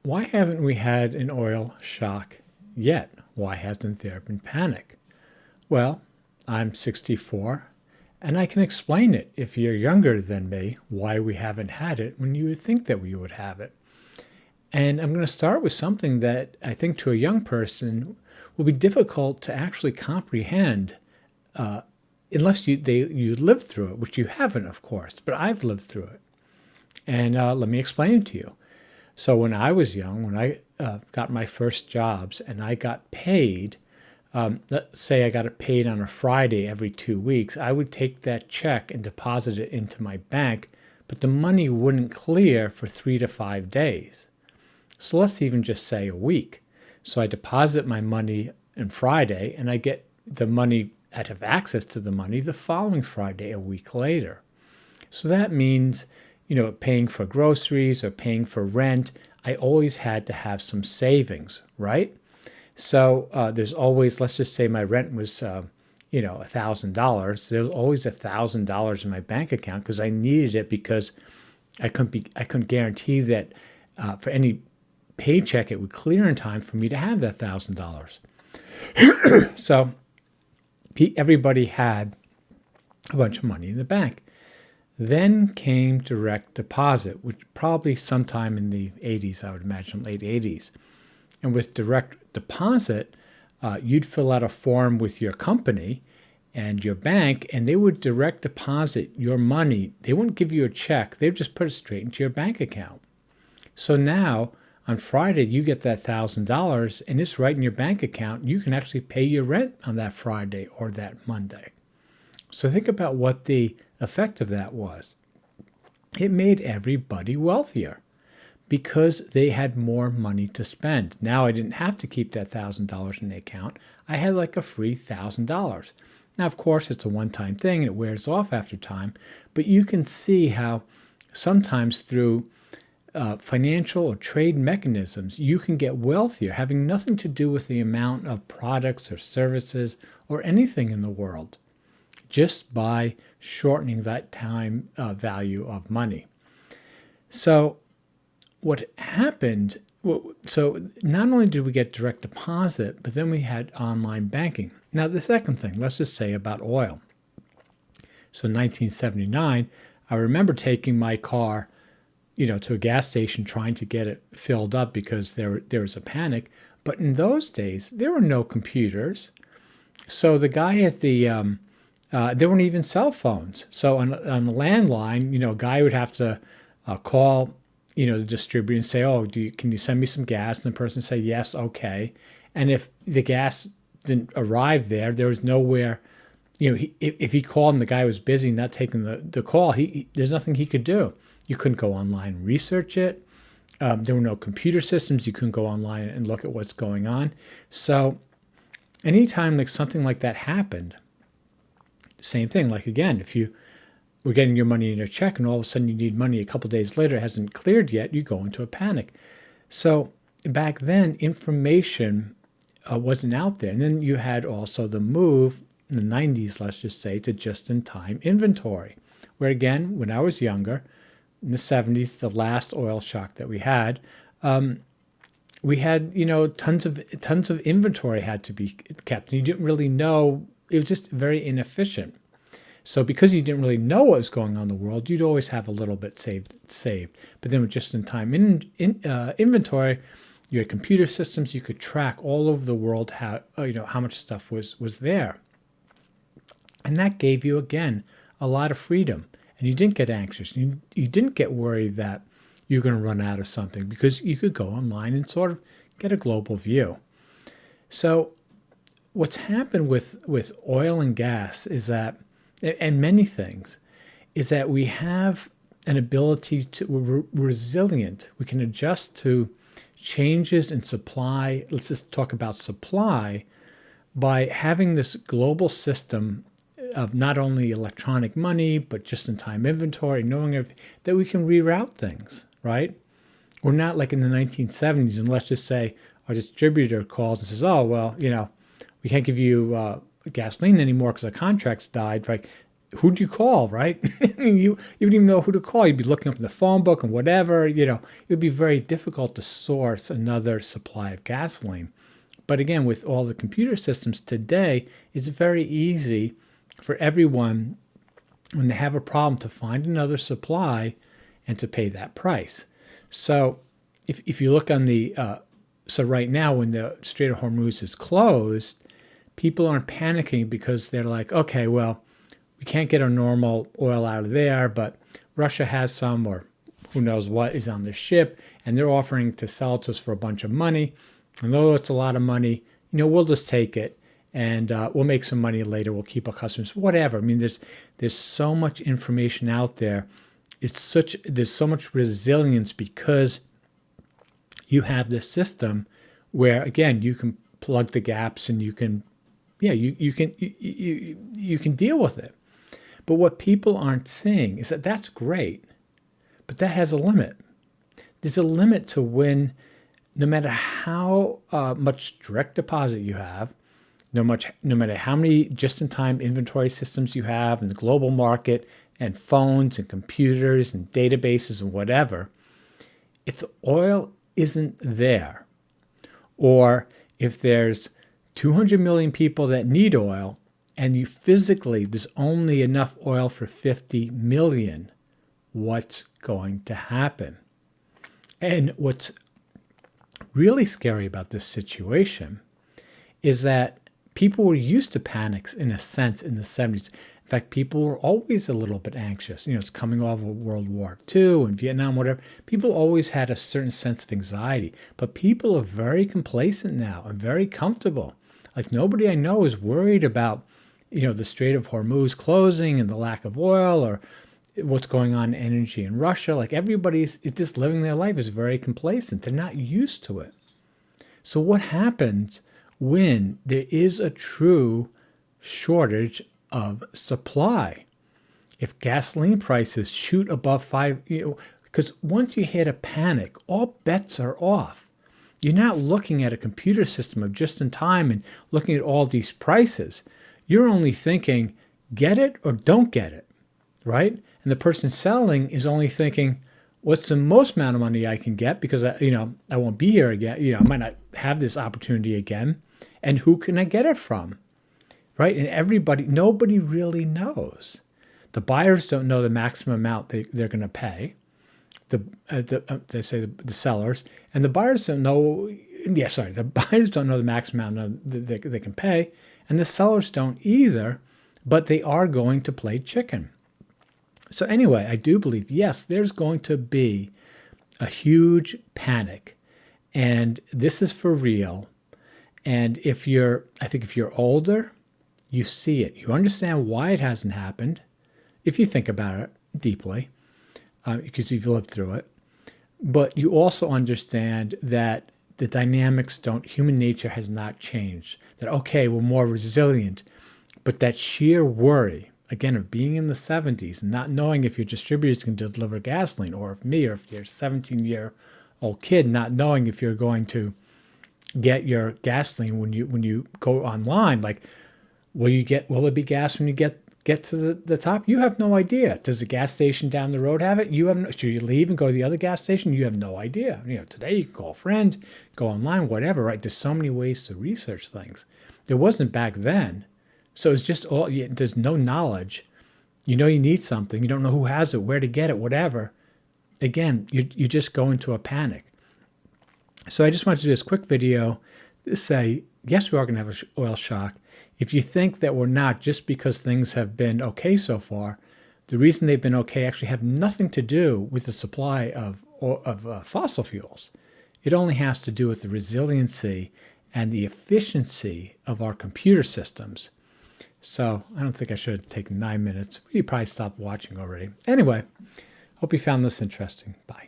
Why haven't we had an oil shock yet? Why hasn't there been panic? Well, I'm 64, and I can explain it if you're younger than me why we haven't had it when you would think that we would have it. And I'm going to start with something that I think to a young person will be difficult to actually comprehend unless you lived through it, which you haven't, of course, but I've lived through it. And let me explain it to you. So when I was young, when I got my first jobs and I got paid, let's say I got it paid on a Friday every 2 weeks, I would take that check and deposit it into my bank, but the money wouldn't clear for 3 to 5 days. So let's even just say a week. So I deposit my money on Friday and I get the money, I'd have access to the money the following Friday, a week later. So that means, paying for groceries or paying for rent, I always had to have some savings, right? So there's always, let's just say my rent was, $1,000. There was always $1,000 in my bank account because I needed it because I couldn't guarantee that for any paycheck it would clear in time for me to have that $1,000. So everybody had a bunch of money in the bank. Then came direct deposit, which probably sometime in the 80s, I would imagine, late 80s. And with direct deposit, you'd fill out a form with your company and your bank, and they would direct deposit your money. They wouldn't give you a check. They would just put it straight into your bank account. So now, on Friday, you get that $1,000, and it's right in your bank account. You can actually pay your rent on that Friday or that Monday. So think about what the effect of that was. It made everybody wealthier because they had more money to spend. Now I didn't have to keep that $1,000 in the account. I had like a free $1,000. Now, of course, it's a one-time thing and it wears off after time, but you can see how sometimes through financial or trade mechanisms, you can get wealthier, having nothing to do with the amount of products or services or anything in the world, just by shortening that time value of money. So what happened, so not only did we get direct deposit, but then we had online banking. Now the second thing, let's just say about oil. So in 1979, I remember taking my car, to a gas station trying to get it filled up because there was a panic. But in those days, there were no computers. So the guy at the there weren't even cell phones. So on the landline, a guy would have to call, the distributor and say, "Oh, can you send me some gas?" And the person say, "Yes, okay." And if the gas didn't arrive there was nowhere. If he called and the guy was busy, not taking the call, there's nothing he could do. You couldn't go online and research it. There were no computer systems. You couldn't go online and look at what's going on. So anytime like something like that happened, same thing. Like again, if you were getting your money in your check and all of a sudden you need money a couple of days later, it hasn't cleared yet, you go into a panic. So back then, information wasn't out there. And then you had also the move in the 90s, let's just say, to just-in-time inventory, where again, when I was younger, in the 70s, the last oil shock that we had tons of inventory had to be kept. And you didn't really know, it was just very inefficient. So because you didn't really know what was going on in the world, you'd always have a little bit saved. But then with just-in-time inventory, you had computer systems. You could track all over the world how much stuff was there. And that gave you, again, a lot of freedom. And you didn't get anxious. You didn't get worried that you're going to run out of something because you could go online and sort of get a global view. So what's happened with oil and gas is that, and many things, is that we have an ability to, we're resilient. We can adjust to changes in supply. Let's just talk about supply by having this global system of not only electronic money, but just-in-time inventory, knowing everything, that we can reroute things, right? We're not like in the 1970s, and let's just say our distributor calls and says, "Oh, well, we can't give you gasoline anymore because our contract's died," right? who'd you call, right? I mean, you wouldn't even know who to call. You'd be looking up in the phone book and whatever, it would be very difficult to source another supply of gasoline. But again, with all the computer systems today, it's very easy for everyone, when they have a problem, to find another supply and to pay that price. So if you look on so right now when the Strait of Hormuz is closed, people aren't panicking because they're like, okay, well, we can't get our normal oil out of there, but Russia has some, or who knows what is on the ship, and they're offering to sell it to us for a bunch of money. And though it's a lot of money, we'll just take it, and we'll make some money later. We'll keep our customers, whatever. I mean, there's so much information out there. There's so much resilience because you have this system where, again, you can plug the gaps and you can deal with it. But what people aren't seeing is that that's great, but that has a limit. There's a limit to when, no matter how much direct deposit you have, no matter how many just-in-time inventory systems you have in the global market, and phones and computers and databases and whatever, if the oil isn't there, or if there's 200 million people that need oil, and there's only enough oil for 50 million, what's going to happen? And what's really scary about this situation is that people were used to panics in a sense in the 70s. In fact, people were always a little bit anxious. It's coming off of World War II and Vietnam, whatever. People always had a certain sense of anxiety. But people are very complacent now and very comfortable. Like, nobody I know is worried about, the Strait of Hormuz closing and the lack of oil, or what's going on in energy in Russia. Like, everybody's just living their life is very complacent. They're not used to it. So what happens when there is a true shortage of supply? If gasoline prices shoot above $5, because once you hit a panic, all bets are off. You're not looking at a computer system of just in time and looking at all these prices. You're only thinking, get it or don't get it, right? And the person selling is only thinking, what's the most amount of money I can get, because I won't be here again. I might not have this opportunity again. And who can I get it from, right? And nobody really knows. The buyers don't know the maximum amount they're going to pay. They say the sellers, and the buyers don't know. The buyers don't know the maximum amount they can pay, and the sellers don't either. But they are going to play chicken. So anyway, I do believe, yes, there's going to be a huge panic, and this is for real. And I think if you're older, you see it. You understand why it hasn't happened, if you think about it deeply, because you've lived through it. But you also understand that the dynamics human nature has not changed. That, okay, we're more resilient, but that sheer worry, again, of being in the 70s and not knowing if your distributors can deliver gasoline, or if you're a 17-year-old kid not knowing if you're going to get your gasoline when you go online. Like, will it be gas when you get to the top? You have no idea. Does the gas station down the road have it? Should you leave and go to the other gas station? You have no idea. Today you can call a friend, go online, whatever, right? There's so many ways to research things. There wasn't back then. So it's just there's no knowledge. You need something. You don't know who has it, where to get it, whatever. Again, you just go into a panic. So I just wanted to do this quick video to say, yes, we are going to have an oil shock. If you think that we're not, just because things have been okay so far, the reason they've been okay actually have nothing to do with the supply of fossil fuels. It only has to do with the resiliency and the efficiency of our computer systems. So I don't think I should have taken 9 minutes. You probably stopped watching already. Anyway, hope you found this interesting. Bye.